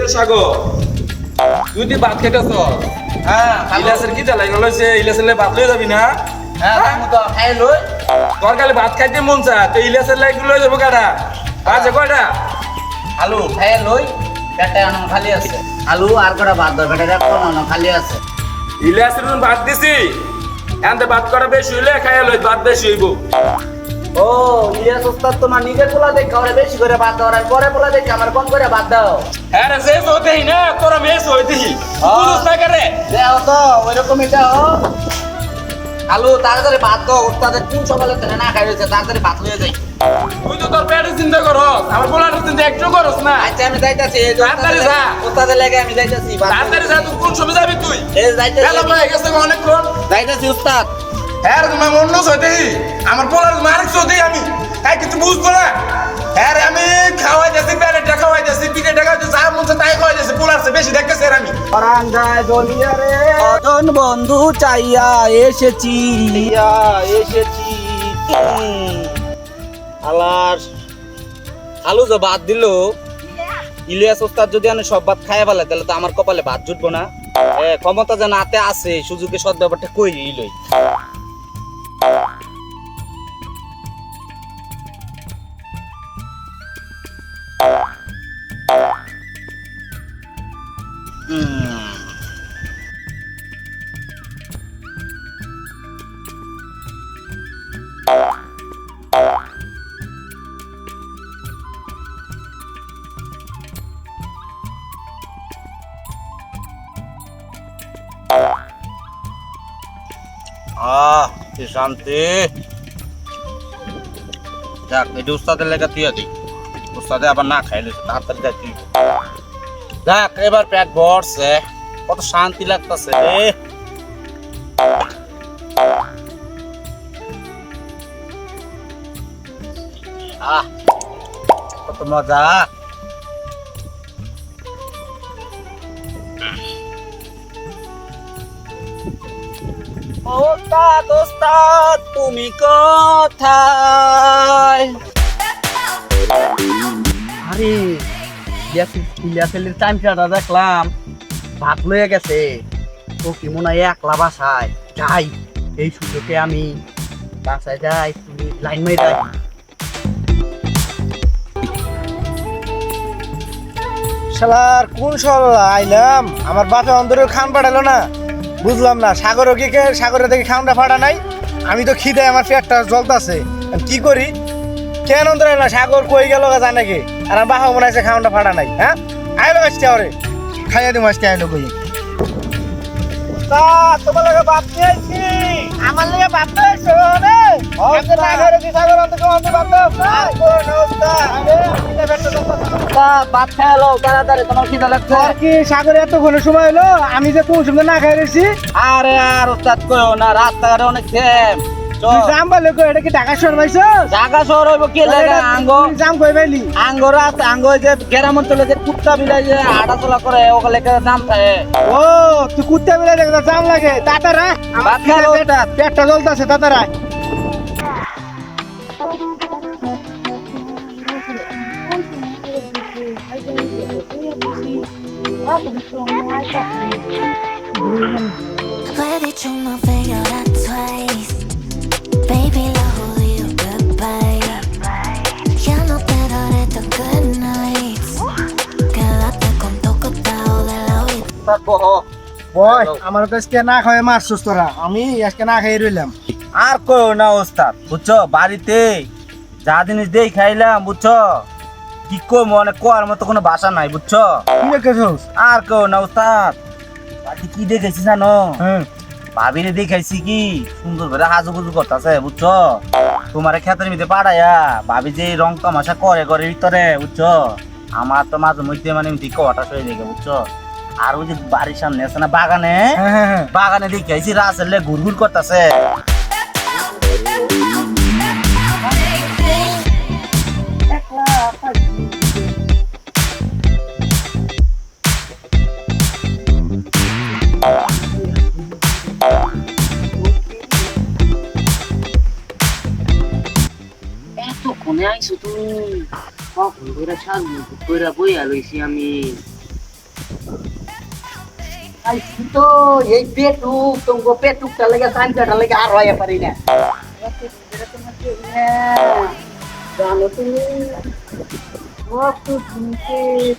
সাগর তুই দি ভাত খেতেছ হ্যাঁ ইলিয়াসের কি জ্বালাই গেছে ইলিয়াসের ভাত লয়ে যাবি না হ্যাঁ আমি তো খাই লই তোর কালে ভাত খাইতে মন চা তো ইলিয়াসের লাগে লয়ে যাবো কাটা বাজে কয়টা আলু খাই লই পেটে আনো খালি আছে আলু আর কটা ভাত দরকার রাখো না খালি আছে ইলিয়াসের ভাত দিছি এনতে ভাত করা বেশি হইলে খাইয়া লই ভাত বেশি হইব ও ইলিয়াস ওস্তাদ তোমার নিজের পোলা দেখে ওরে বেশি করে ভাত দাও আর পরে পোলা দেখে আমার কম করে ভাত দাও হ্যাঁ রে শেষ হতেই না তোরা মেস হইতেই বুঝছ না করে দেও তো ওইরকমই দাও আলু তাড়াতাড়ি ভাত দাও ওস্তাদের কোন সকালে তেনে না খাই রয়েছে তাড়াতাড়ি ভাত লয়ে যাই তুই তো তোর পেটের চিন্তা করস আমার পোলার চিন্তা একটু করস না আচ্ছা আমি যাইতাছি তাড়াতাড়ি যা। ওস্তাদের লাগে আমি যাইতাছি তাড়াতাড়ি যা তুই কোন সময় যাবি তুই এই যাইতাছি হ্যালো ভাই গেছে অনেকক্ষণ যাইতাছি ওস্তাদ হ্যাঁ রে তোমার অন্য হইতেই আমার পোলার মারিস হইতেই আমি তাই কিছু বুঝবো না হ্যাঁ রে আমি খাওয়াই যাচ্ছি প্যারেটটা খাওয়াই যাচ্ছি পিঠেটা খাওয়াই যাচ্ছি যা মন চায় তাই খাওয়াই যাচ্ছি পোলার চেয়ে বেশি দেখতেছে আর আমি পরান যায় দলিয়া রে অজন বন্ধু চাইয়া এসেছি আলার আলু যে ভাত দিল ইলিয়াস ওস্তাদ যদি আমি সব ভাত খাইয়া ফেলে তাহলে তো আমার কপালে ভাত জুটবো না ক্ষমতা যেন হাতে আছে সুযোগে সৎ ব্যাপারটা কই লই কি শান্তি যাক এটা উস্তাদের লেগে তুই আদি উস্তাদে আবার না খাইলে তাড়াতাড়ি যাই তুই যাক এবার পেট ভরছে কত শান্তি লাগতেছে রে কত মজা ওস্তাদ ওস্তাদ তুমি কোথায় আরে ইলিয়াসের টাইমটা দেখলাম ভাত লয়ে গেছে ও কি মনে হয় একলা বাসায় যাই এই সুযোগে আমি বাসায় যাই তুমি লাইন মেয়ে যাই শালার কোন শালা আইলাম আমার বাপে অন্তরে খান পাঠালো না বুঝলাম না সাগরও কি সাগরে দেখি খানটা ফাটা নাই আমি তো খিদে আমার পেটটা জ্বলতাছে কি করি কেন অন্তরে না সাগর কই গেল জানে কি আর আমার বাপা মনে আছে খানটা ফাটা নাই হ্যাঁ আইলো আজকে ওরে খাইয়া দিম আজকে আইলো কই তোমার লাগে বাপ নিয়েছি আমার লাগে বাপ নিয়েছো রে সাগর কি সাগর অন্তরে অন্তরে বাপ ভাত খাইলো তাড়াতাড়ি তোমার খিদা লাগছে আর কি সাগরে এত ঘন সময় হলো আমি যে কোন সময় না খাই রয়েছি আরে আর ওস্তাদ কইও না রাস্তাঘাটে অনেক জ্যাম জাম বলে কই এটা কি ঢাকা শহর পাইছো ঢাকা শহর হইব কি লাগে জাম কই পাইলি আঙ্গর আছে আঙ্গর যে গ্রাম অঞ্চলে যে কুত্তা বিলাই যে হাঁটাচলা করে ওগুলো দাম থাকে ও তুই কুত্তা বিলাই দেখো জাম লাগে তাতারা ভাত খাইলো পেটটা জ্বলতাছে তাতারা Where did you not figure out twice? Baby, love will leave goodbye. Ya no te daré the good nights. Quédate con tu costado de la vida. বয় আমার তো আজকে না খাওয়া মারছিস তোরা আমি আজকে না খাই রইলাম আর কইও না ওস্তাদ বুঝছো বাড়িতে যা জিনিস দেই খাইলাম বুঝছো কি কই মনে কোয়ার মতো কোনো ভাষা নাই বুঝছো কি দেখেছিস আর কইও না ওস্তাদ বাড়িতে কি দেখেছি জানো হ্যাঁ ভাবিরে দেখাইছি কি সুন্দর করে হাজুগুজু করতেছে বুঝছো তোমার ক্ষেতের মধ্যে পাড়াইয়া ভাবি যে রং তামাশা করে ঘরের ভিতরে বুঝছো আমার তো মাঝে মধ্যে মানে এমনি কটা হয়ে দেখে বুঝছো আর ওই যে বাড়ির সামনে আছে না বাগানে হ্যাঁ বাগানে দেখাইছি রাসেলে ঘুরঘুর করতেছে এতক্ষণে আইসো তুমি কখন ধরে সাজু করে বইয়া লইছি আমি আইছি তো এই পেটুক তোমাকে পেটুকটা লেগে সানটাটা লেগে আর হয়ে পারি না জানো তুমি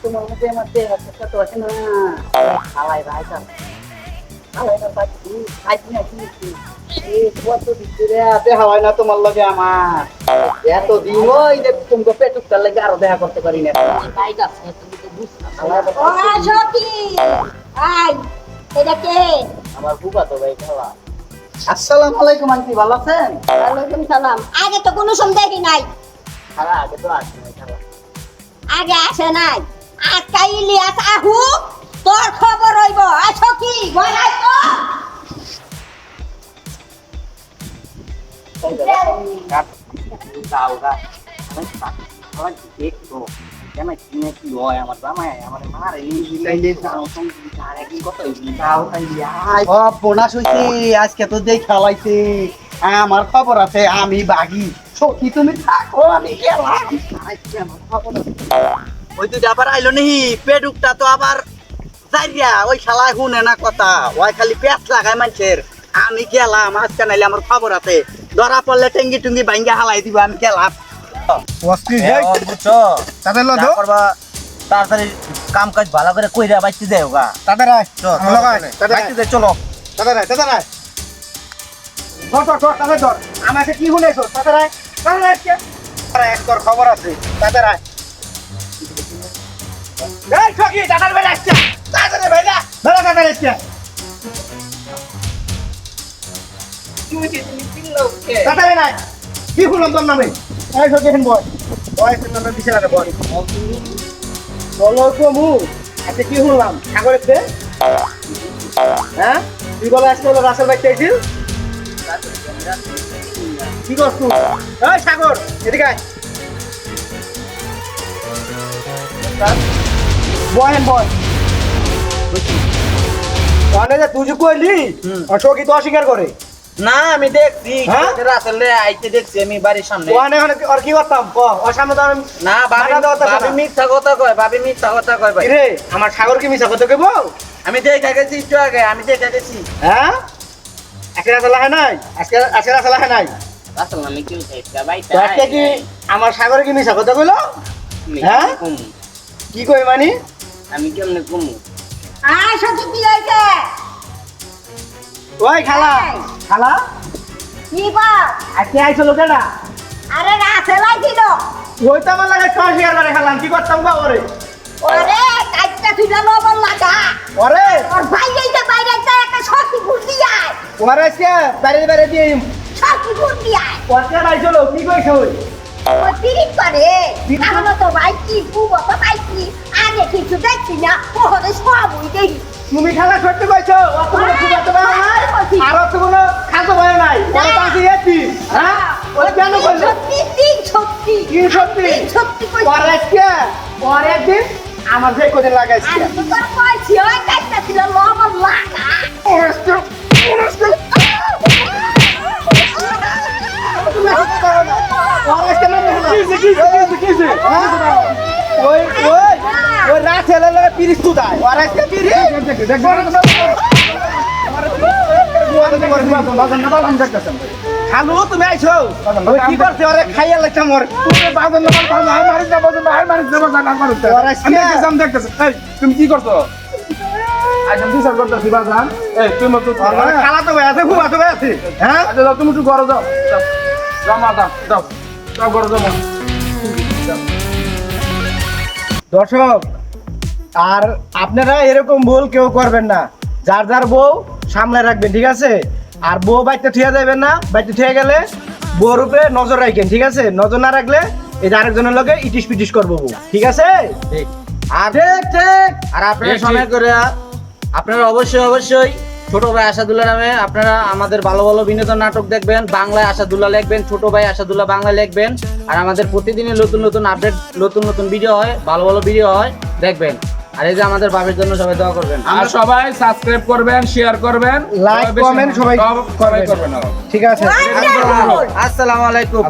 তোমার মধ্যে আমার দেহ তো আছে না খালাই রাইতা খালাই না পাচ্ছি খাইছি না কি কত দিচ্ছে রে দেখা হয় না তোমার লগে আমার এত দিন ওই যে তোমাকে পেটুকটা লেগে আরো দেখা করতে পারি না তাই যাচ্ছে তুমি তো বুঝছো ও সখী আই এটা কে আমার বুবা তো ভাই খালা আসসালামু আলাইকুম আন্টি ভালো আছেন ওয়ালাইকুম সালাম আগে তো কোনো সময় দেখি নাই খালা আগে তো আসছে না খালা আগে আসে নাই আজকা ইলিয়াস আহু তোর খবর হইব আই সখী বলাই তো দাও গা আমার দেখো কেমন কিনে কি হয় আমার জামাই আমার মারে নিলে দাও সঙ্গী আরে কি কত দাও তাই ও বোনাস হইছে আজকে তো দেখ খেলাইছে আমার খবর আছে আমি বাগি সখী তুমি থাকো আমি গেলাম আজকে আমার খবর আছে ওই তো আবার আইলো নি পেটুকটা তো আবার যাইয়া ওই শালায় শুনে না কথা ওই খালি পেট লাগায় মানুষের আমি গেলাম আজকে নাইলে আমার খবর আছে ধরা পড়লে টেঙ্গি টুঙ্গি ভাঙ্গা হালাই দিব আমি গেলাম অস্থির হ্যাঁ, বুঝছো তাদের যা লদো করবা তাড়াতাড়ি কাম কাজ ভালো করে কইরা বাইতে দেও গা তাদের আয় আমার লগায় তাদের বাইতে দে চলো তাদের আয় ধর তাদের ধর আমাকে কি শুনেছো তাদের আয় কে আরে এক তোর খবর আছে তাদের আয় এই সখী তাদের বেলা আসছে তাদের বেলা বেলা তাদের আসছে তাদের নাই কি শুনলাম তোর নামে এই সখী হেন বয় বয় নামে দিছে না বয় বলো তো মু আচ্ছা কি শুনলাম সাগরের তে হ্যাঁ তুই বলে আজকে হলো রাসেল বাইক চাইছিল কি করছ তুই এই সাগর এদিকে আয় বহেন বয় তাহলে যে তুই যে কইলি অশোকই তো অস্বীকার করে না আমি দেখছি হ্যাঁ? আসলে আইতে দেখছি আমি বাড়ির সামনে ওখানে আর কি করতাম ক ওর সামনে তো আমি না বাধা দেওয়ার তো ভাবি না। মিথ্যা কথা কয় ভাবি মিথ্যা কথা কয় ভাই রে আমার সাগর কি মিছা কথা কইব আমি দেখা গেছি একটু আগে আমি দেখা গেছি হ্যাঁ আজকে রাসেল হয় নাই আজকে রাসেল হয় নাই আসলে আমি কি হইছে ভাই তো আজকে কি আমার সাগরে কি মিছা কথা কইলো হ্যাঁ কি কই মানি আমি কেমনে কমু আই সখী কি হইছে ওই খালা খালা কি বা আজকে আইছো লোকেরা আরে রাসেল আইছিল ওই তো আমার লাগে সহ্য করে খেলাম কি করতাম গো ওরে ওরে কাইটা তুই লবণ লাগা ওরে ওর ভাই এইটা বাইরে একটা সখী ঘুরতি আয় ওরে আজকে বাইরে দিয়ে সখী ঘুরতি আয় ওকে আইছো লো কি কইছো ওই ওই পিরিত করে তাহলে তো ভাই কি পুবো তো ভাই কি আগে কিছু দেখছি না ওরে সব ওই দেখি তুমি খেলা করতে কইছো অত কোনো ফুটাতে পারো না আর অত কোনো খাজো ভয় নাই ওরে পাশে এতি হ্যাঁ ওরে কেন কইলো সত্যি সত্যি কি সত্যি সত্যি কই ওরে আজকে ওরে একদিন আমার যে কোদিন লাগাইছি আমি তো তোর কইছি ওই কাইটা ছিল লবণ লাগা ওরে আজকে ওই ওই ওই রাত হেলে লাগে পিরিস তু দাই আর আজকে পিরিস হ্যালো তুমি আইছো ওই কি করতে ওরে খাইয়া লাগছে মোর তুমি কি করছো আচ্ছা বিচার করতেছি বাজান এই তুমি তো খালা তো ভাই আছে খুব আছে ভাই আছে হ্যাঁ আচ্ছা যাও, তুমি একটু ঘরে যাও যাও যাও মা যাও যাও যাও ঘরে যাও মা। দর্শক আর আপনারা এরকম ভুল কেউ করবেন না যার যার বউ সামনে রাখবেন ঠিক আছে আর বউ বাইতে ঠিয়া যাবেন না বাইতে ঠিয়া গেলে বউর উপরে নজর রাখেন ঠিক আছে নজর না রাখলে এই যে আরেকজনের লগে ইটিস পিটিস করবো বউ ঠিক আছে আর আর আপনারা সময় করে আপনারা অবশ্যই ছোট ভাই আসাদুল্লাহ নামে আপনারা আমাদের ভালো ভালো বিনোদন নাটক দেখবেন বাংলায় আসাদুল্লাহ লিখবেন ছোট ভাই আসাদুল্লাহ বাংলা লিখবেন আর আমাদের প্রতিদিনই নতুন নতুন আপডেট নতুন ভিডিও হয় ভালো ভালো ভিডিও হয় দেখবেন আর এই যে আমাদের বাবার জন্য সবাই দোয়া করবেন আর সবাই সাবস্ক্রাইব করবেন শেয়ার করবেন লাইক কমেন্ট সবাই সবাই করবেন ঠিক আছে ওয়ান্ডারফুল আসসালামু আলাইকুম